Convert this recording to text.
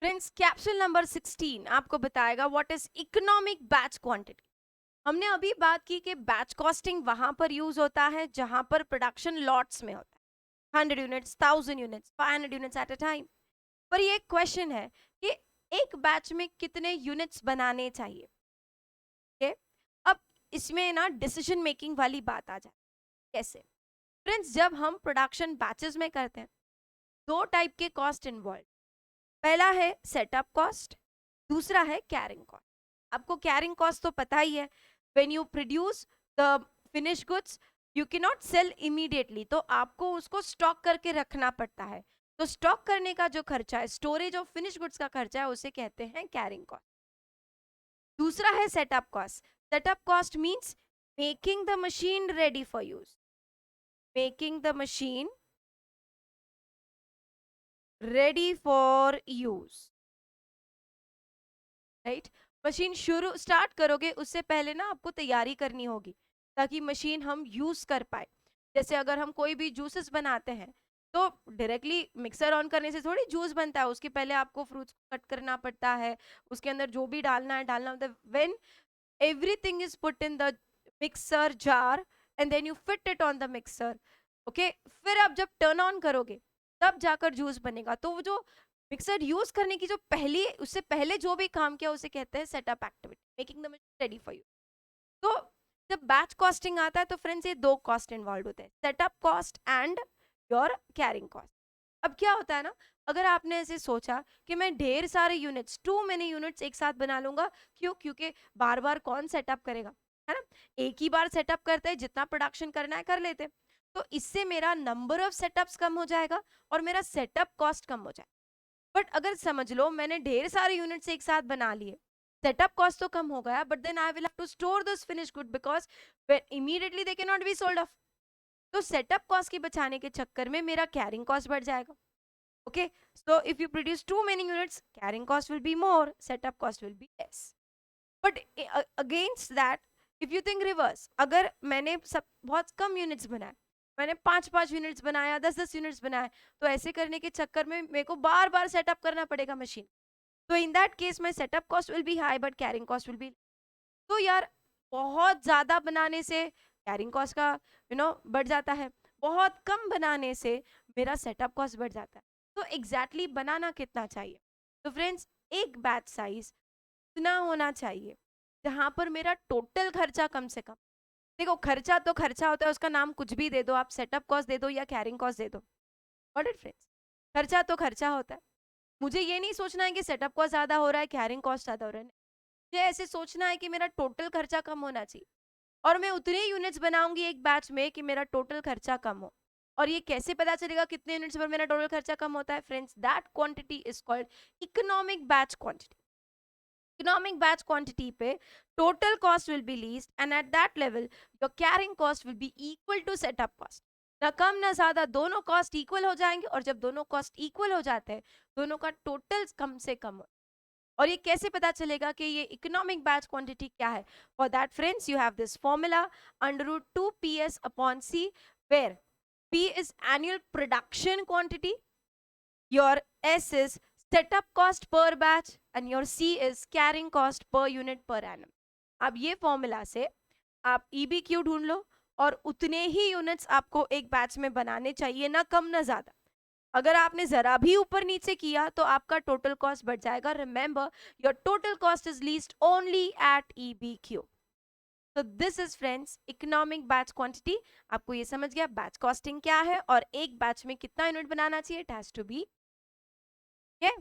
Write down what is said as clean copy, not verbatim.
Friends, capsule number 16 आपको बताएगा what is economic batch quantity. हमने अभी बात की कि बैच कॉस्टिंग वहां पर यूज होता है जहां पर प्रोडक्शन लॉट्स में होता है, 100 units, 1000 units, 500 units at a time. पर ये एक क्वेश्चन है कि एक बैच में कितने यूनिट्स बनाने चाहिए। ओके, अब इसमें ना डिसीजन मेकिंग वाली बात आ जाए। कैसे? फ्रेंड्स, जब हम प्रोडक्शन बैचेस में करते हैं, दो टाइप के कॉस्ट इन्वॉल्व। पहला है सेटअप कॉस्ट, दूसरा है कैरिंग कॉस्ट। आपको कैरिंग कॉस्ट तो पता ही है। When you produce the finish goods, you can not sell immediately, तो आपको उसको स्टॉक करके रखना पड़ता है। तो स्टॉक करने का जो खर्चा है, स्टोरेज ऑफ फिनिश गुड्स का खर्चा है, उसे कहते हैं कैरिंग कॉस्ट। दूसरा है setup cost. Setup cost means making the machine ready for use, making the machine ready for use, right. Machine शुरू स्टार्ट करोगे उससे पहले ना आपको तैयारी करनी होगी ताकि मशीन हम यूज कर पाए। जैसे अगर हम कोई भी जूसेस बनाते हैं तो डायरेक्टली मिक्सर ऑन करने से थोड़ी जूस बनता है, उसके पहले आपको फ्रूट्स को कट करना पड़ता है, उसके अंदर जो भी डालना है डालना होता है। When everything is put in the mixer jar and then you fit it on the mixer, okay, फिर आप जब टर्न ऑन करोगे तब जाकर जूस बनेगा। तो वो जो मिक्सर यूज करने की जो पहली, उससे पहले जो भी काम किया उसे कहते हैं setup activity, making the machine ready for you. तो जब बैच कॉस्टिंग आता है तो फ्रेंड्स ये दो कॉस्ट इन्वॉल्व होते हैं, setup cost and your carrying cost. अब क्या होता है ना, अगर आपने ऐसे सोचा कि मैं ढेर सारे यूनिट्स, टू मेनी यूनिट्स एक साथ बना लूंगा, क्यों? क्योंकि बार बार कौन सेटअप करेगा, है ना। एक ही बार सेटअप करते हैं, जितना प्रोडक्शन करना है कर लेते हैं। तो इससे मेरा नंबर ऑफ सेटअप्स कम हो जाएगा और मेरा सेटअप कॉस्ट कम हो जाएगा। बट अगर समझ लो मैंने ढेर सारे यूनिट्स एक साथ बना लिए, सेटअप कॉस्ट तो कम हो गया, but then I will have to store this finish good because immediately they can not be sold off. तो सेटअप कॉस्ट की बचाने के चक्कर में मेरा कैरिंग कॉस्ट बढ़ जाएगा। Okay, so if you produce too many units, carrying cost will be more, setup cost will be less. But against that, if you think reverse, अगर मैंने सब बहुत कम यूनिट्स बनाए, मैंने 5-5 यूनिट्स बनाया, 10-10 यूनिट्स बनाए, तो ऐसे करने के चक्कर में मेरे को बार बार सेटअप करना पड़ेगा मशीन। तो in that case my setup cost will B high but carrying cost will B. तो यार, बहुत ज्यादा बनाने से कैरिंग कॉस्ट का बढ़ जाता है, बहुत कम बनाने से मेरा सेटअप कॉस्ट बढ़ जाता है। तो एग्जैक्टली बनाना कितना चाहिए? तो फ्रेंड्स, एक बैच साइज इतना होना चाहिए जहां पर मेरा टोटल खर्चा कम से कम, देखो खर्चा तो खर्चा होता है, उसका नाम कुछ भी दे दो, आप सेटअप कॉस्ट दे दो या कैरिंग कॉस्ट दे दो, गॉट इट फ्रेंड्स। खर्चा तो खर्चा होता है। मुझे ये नहीं सोचना है कि सेटअप कॉस्ट ज्यादा हो रहा है, कैरिंग कॉस्ट ज्यादा हो रहा है। मुझे ऐसे सोचना है कि मेरा टोटल खर्चा कम होना चाहिए और मैं उतने यूनिट्स बनाऊंगी एक बैच में कि मेरा टोटल खर्चा कम हो। और ये कैसे पता चलेगा कितने यूनिट्स पर मेरा टोटल खर्चा कम होता है? Friends, that quantity is called economic batch quantity. Economic batch quantity पे total cost will be least and at that level your carrying cost will be equal to setup cost. ना कम ना ज्यादा, दोनों कॉस्ट इक्वल हो जाएंगे। और जब दोनों कॉस्ट इक्वल हो जाते हैं, दोनों का टोटल कम से कम हो। और ये कैसे पता चलेगा कि ये इकोनॉमिक बैच क्वांटिटी क्या है? For that friends, you have this formula √2PS/C, where P is annual production quantity, your S is setup cost per batch, and your C is carrying cost per unit per annum. अब ये formula से आप EBQ ढूंढ लो और उतने ही units आपको एक batch में बनाने चाहिए, ना कम ना ज्यादा। अगर आपने जरा भी ऊपर नीचे किया तो आपका टोटल कॉस्ट बढ़ जाएगा। Remember, your total cost is least only at EBQ। तो this is friends economic batch quantity. आपको ये समझ गया बैच कॉस्टिंग क्या है और एक बैच में कितना यूनिट बनाना चाहिए? It has to be, okay?